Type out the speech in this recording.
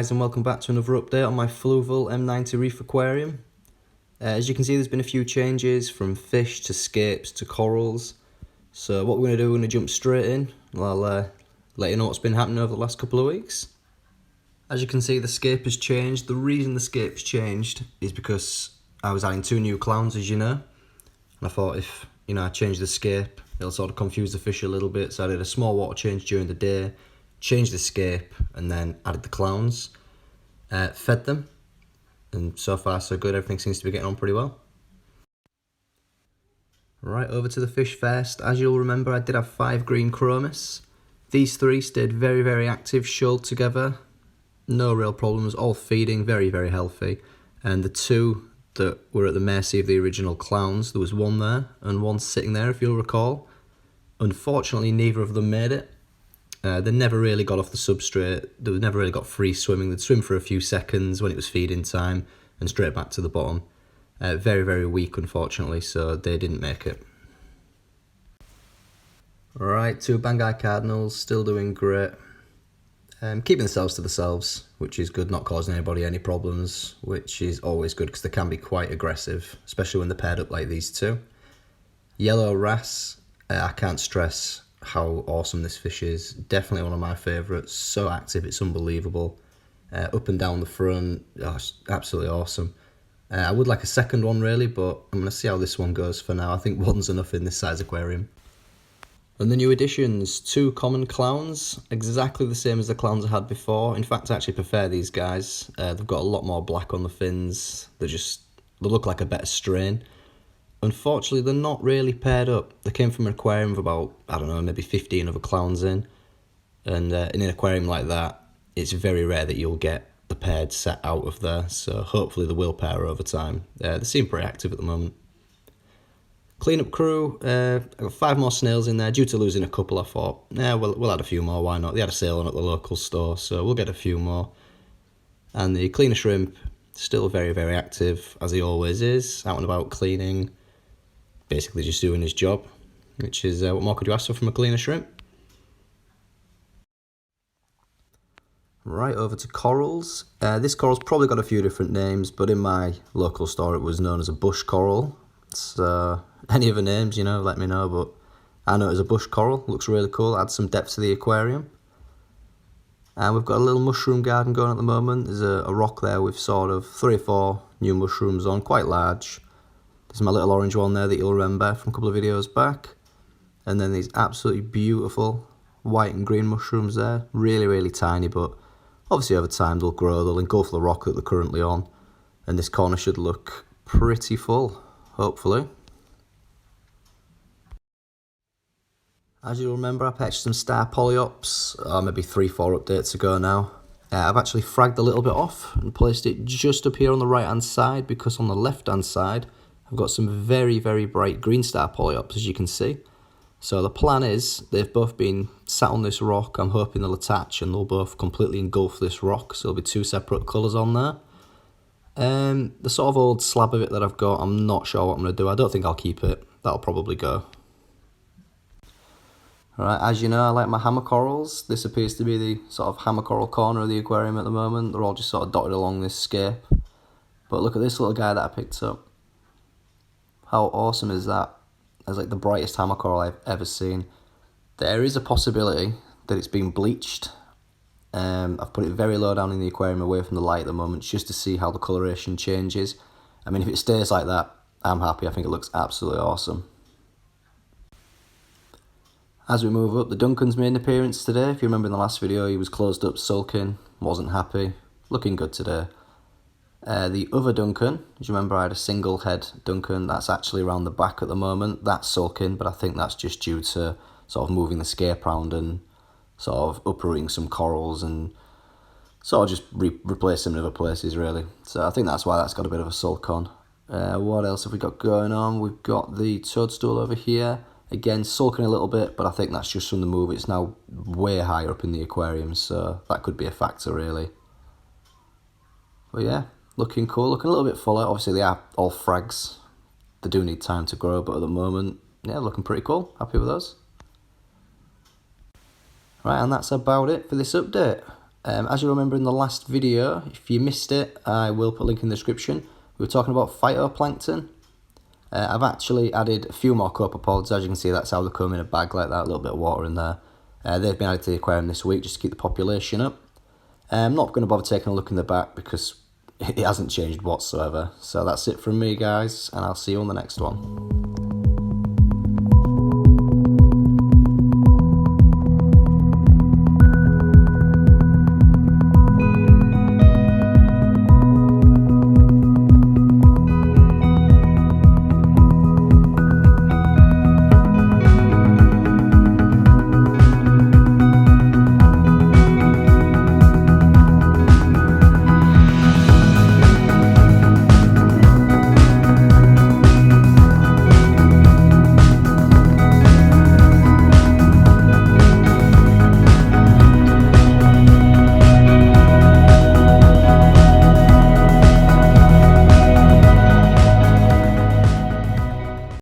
guys, and welcome back to another update on my Fluval M90 reef aquarium. As you can see, there's been a few changes from fish to scapes to corals. So what we're going to do, we're going to jump straight in. I'll let you know what's been happening over the last couple of weeks. As you can see, the scape has changed. The reason the scape's changed is because I was adding 2 new clowns, as you know. And I thought if I change the scape, it'll sort of confuse the fish a little bit. So I did a small water change during the day, changed the scape, and then added the clowns, fed them, and so far so good. Everything seems to be getting on pretty well. Right, over to the fish first. As you'll remember, I did have 5 green chromis. These 3 stayed very, very active, shoaled together. No real problems, all feeding, very, very healthy. And the 2 that were at the mercy of the original clowns, there was 1 there and 1 sitting there, if you'll recall. Unfortunately, neither of them made it. They never really got off the substrate. They never really got free swimming. They'd swim for a few seconds when it was feeding time and straight back to the bottom. Very, very weak, unfortunately, so they didn't make it. Right, 2 Bangai Cardinals, still doing great. Keeping themselves to themselves, which is good, not causing anybody any problems, which is always good because they can be quite aggressive, especially when they're paired up like these 2. Yellow wrasse, I can't stress how awesome this fish is. Definitely one of my favourites. So active, it's unbelievable. Up and down the front, it's absolutely awesome. I would like a second one really, but I'm going to see how this one goes for now. I think 1's enough in this size aquarium. And the new additions, 2 common clowns, exactly the same as the clowns I had before. In fact, I actually prefer these guys. They've got a lot more black on the fins. They look like a better strain. Unfortunately, they're not really paired up. They came from an aquarium of about, I don't know, maybe 15 other clowns in. And in an aquarium like that, it's very rare that you'll get the paired set out of there. So hopefully they will pair over time. They seem pretty active at the moment. Cleanup crew, I've got 5 more snails in there. Due to losing a couple, I thought, we'll add a few more, why not? They had a sale on at the local store, so we'll get a few more. And the cleaner shrimp, still very, very active, as he always is, out and about cleaning. Basically just doing his job, which is what more could you ask for from a cleaner shrimp? Right, over to corals. This coral's probably got a few different names, but in my local store it was known as a bush coral. So any other names, let me know, but I know it as a bush coral. Looks really cool, adds some depth to the aquarium. And we've got a little mushroom garden going at the moment. There's a rock there with sort of 3 or 4 new mushrooms on, quite large. There's my little orange one there that you'll remember from a couple of videos back. And then these absolutely beautiful white and green mushrooms there. Really, really tiny, but obviously over time they'll grow. They'll engulf the rock that they're currently on. And this corner should look pretty full, hopefully. As you'll remember, I purchased some star polyops, maybe 3-4 updates ago now. I've actually fragged a little bit off and placed it just up here on the right hand side, because on the left hand side I've got some very, very bright green star polyops, as you can see. So the plan is, they've both been sat on this rock. I'm hoping they'll attach and they'll both completely engulf this rock, so there'll be 2 separate colours on there. The sort of old slab of it that I've got, I'm not sure what I'm going to do. I don't think I'll keep it. That'll probably go. Alright, as you know, I like my hammer corals. This appears to be the sort of hammer coral corner of the aquarium at the moment. They're all just sort of dotted along this scape. But look at this little guy that I picked up. How awesome is that? It's like the brightest hammer coral I've ever seen. There is a possibility that it's been bleached. I've put it very low down in the aquarium away from the light at the moment, just to see how the coloration changes. I mean, if it stays like that, I'm happy. I think it looks absolutely awesome. As we move up, the Duncans made an appearance today. If you remember in the last video, he was closed up sulking, wasn't happy. Looking good today. The other Duncan, as you remember, I had a single head Duncan. That's actually around the back at the moment. That's sulking, but I think that's just due to sort of moving the scape around and sort of uprooting some corals and sort of just replace them in other places, really. So I think that's why that's got a bit of a sulk on. What else have we got going on? We've got the toadstool over here. Again, sulking a little bit, but I think that's just from the move. It's now way higher up in the aquarium, so that could be a factor, really. But yeah, looking cool, looking a little bit fuller. Obviously, they are all frags. They do need time to grow, but at the moment, yeah, looking pretty cool. Happy with those. Right, and that's about it for this update. As you remember in the last video, if you missed it, I will put a link in the description. We were talking about phytoplankton. I've actually added a few more copepods. As you can see, that's how they come in a bag like that, a little bit of water in there. They've been added to the aquarium this week just to keep the population up. I'm not going to bother taking a look in the back because it hasn't changed whatsoever. So that's it from me, guys, and I'll see you on the next one.